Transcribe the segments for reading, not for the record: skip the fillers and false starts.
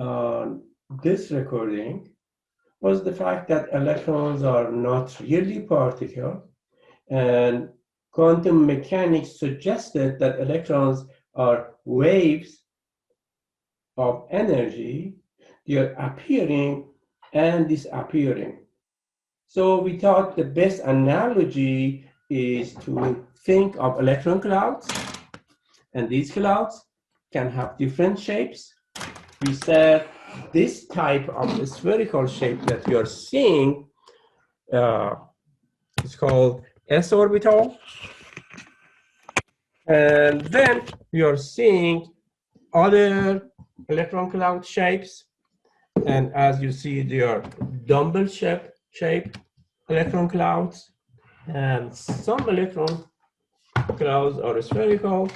on this recording was the fact that electrons are not really particles, and quantum mechanics suggested that electrons are waves of energy. They are appearing and disappearing. So we thought the best analogy is to think of electron clouds, and these clouds can have different shapes. We said this type of spherical shape that you are seeing is called s orbital. And then you are seeing other electron cloud shapes. And as you see, they are dumbbell shape electron clouds. And some electron clouds are spherical.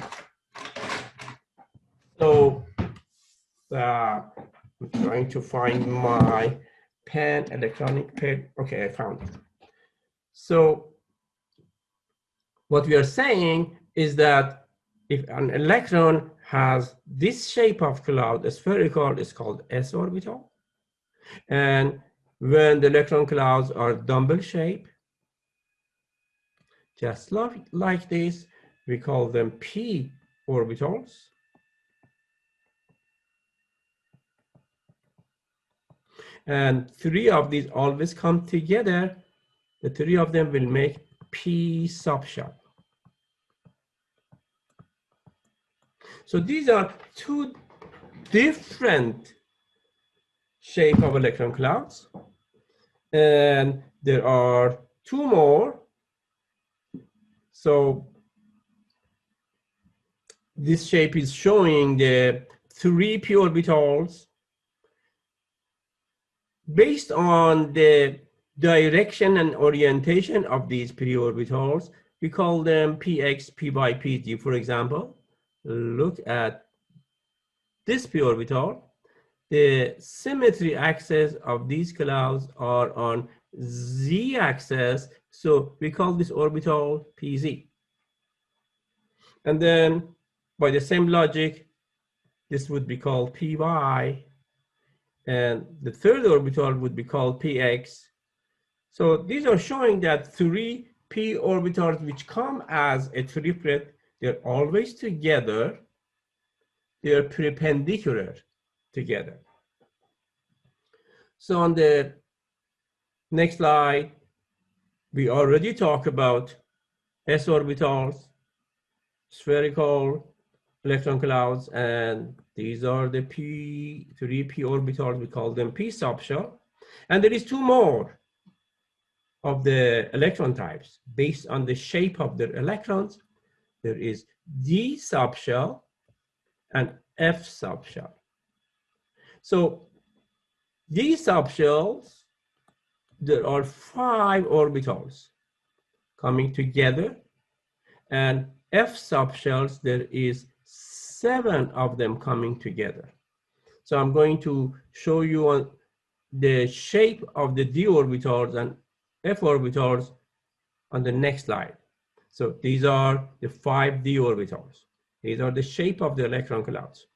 So I'm trying to find my pen, electronic pen. Okay, I found it. So what we are saying is that if an electron has this shape of cloud, a spherical, is called s orbital. And when the electron clouds are dumbbell shape, just like this, we call them p orbitals. And three of these always come together. The three of them will make p subshell. So these are two different shape of electron clouds. And there are two more. So this shape is showing the three p orbitals. Based on the direction and orientation of these p orbitals, we call them px, p by pg. For example, look at this p orbital. The symmetry axis of these clouds are on z axis, so we call this orbital pz. And then by the same logic, this would be called py, and the third orbital would be called px. So these are showing that three p orbitals which come as a triplet, they're always together, they're perpendicular together. So on the next slide, we already talked about s orbitals, spherical electron clouds, and these are the three p orbitals. We call them p subshell. And there is two more of the electron types based on the shape of their electrons. There is d subshell and f subshell. So d subshells, there are 5 orbitals coming together, and f subshells, there is 7 of them coming together. So I'm going to show you on the shape of the d orbitals and f orbitals on the next slide. So these are the 5 d orbitals. These are the shape of the electron clouds.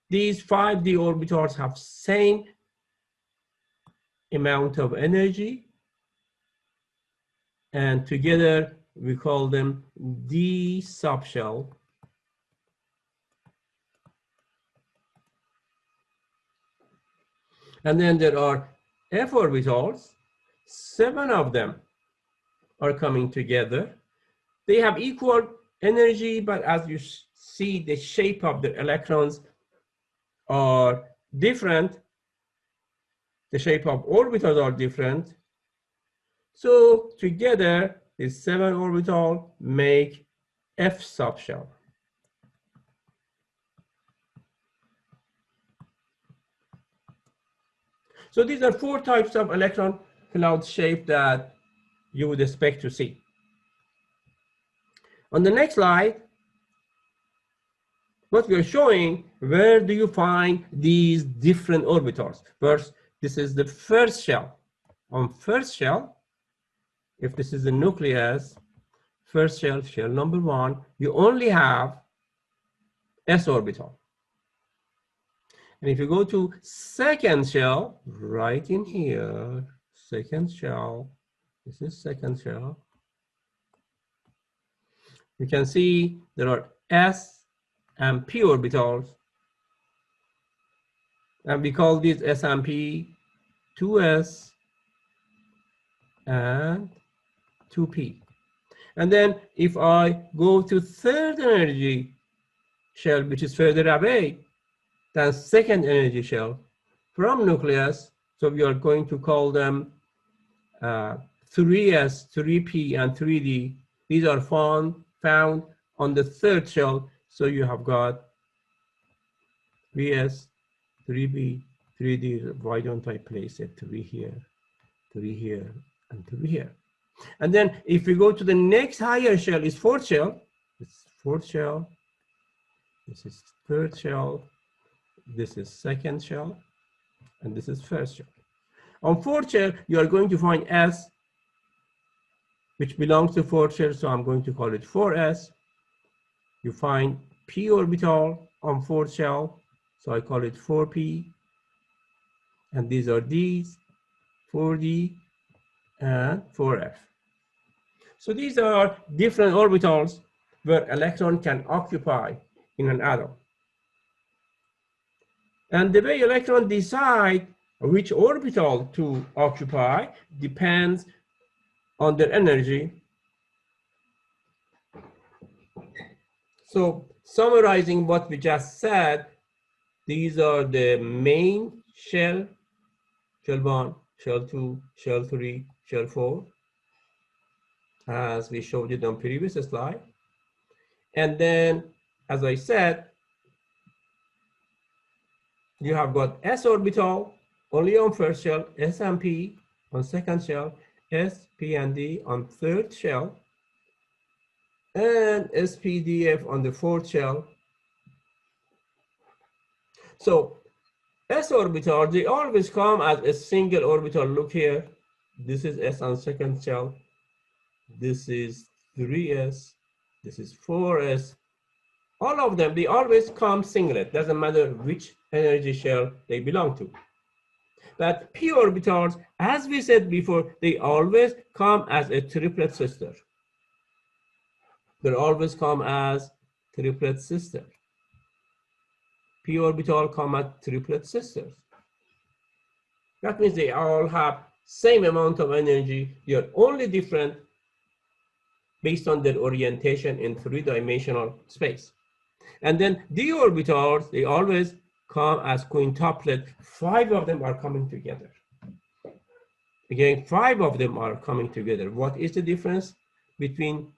These 5 d orbitals have same amount of energy, and together we call them d subshell. And then there are f orbitals. 7 of them are coming together. They have equal energy, but as you see, the shape of the electrons are different. The shape of orbitals are different. So together, these 7 orbitals make f subshell. So these are 4 types of electron cloud shape that you would expect to see. On the next slide, what we are showing, where do you find these different orbitals? First, this is the first shell. On first shell, if this is the nucleus, first shell, shell number 1, you only have s orbital. And if you go to second shell, right in here, second shell, this is second shell, you can see there are s and p orbitals, and we call these s and p 2s and 2p. And then if I go to third energy shell, which is further away than second energy shell from nucleus, so we are going to call them 3s, 3p, and 3d. These are found on the third shell. So you have got 3s, 3p, 3d. Why don't I place it 3 here, 3 here, and 3 here? And then if we go to the next higher shell, is fourth shell. It's fourth shell. This is third shell. This is second shell. And this is first shell. On fourth shell, you are going to find s, which belongs to fourth shell. So I'm going to call it 4s. You find p orbital on fourth shell. So I call it 4p. And these are d's, 4d, and 4f. So these are different orbitals where electron can occupy in an atom. And the way electron decide which orbital to occupy depends on their energy. So summarizing what we just said, these are the main shell, shell 1, shell 2, shell 3, shell 4, as we showed it on previous slide. And then, as I said, you have got s orbital only on first shell, s and p on second shell, s, p, and d on third shell, and s, p, d, f on the fourth shell. So s orbital, they always come as a single orbital. Look here, this is s on second shell, this is 3s, this is 4s. All of them, they always come singlet. Doesn't matter which energy shell they belong to. But p orbitals, as we said before, they always come as a triplet sister. They always come as triplet sister. P orbital come as triplet sisters. That means they all have same amount of energy. They are only different based on their orientation in three-dimensional space. And then d orbitals, they always come as quintuplet. 5 of them are coming together. Again, 5 of them are coming together. What is the difference between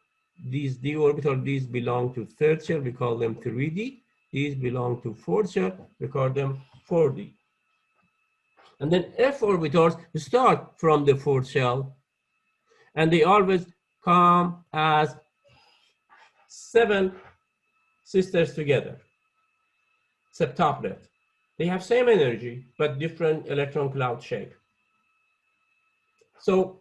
these d orbitals? These belong to third shell, we call them 3d. These belong to fourth shell, we call them 4d. And then f orbitals start from the fourth shell, and they always come as 7 sisters together, septuplet. They have same energy, but different electron cloud shape. So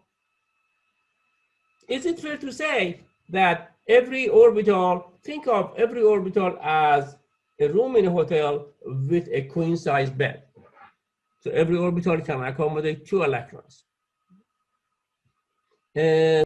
is it fair to say that every orbital, think of every orbital as a room in a hotel with a queen size bed? So every orbital can accommodate 2 electrons. And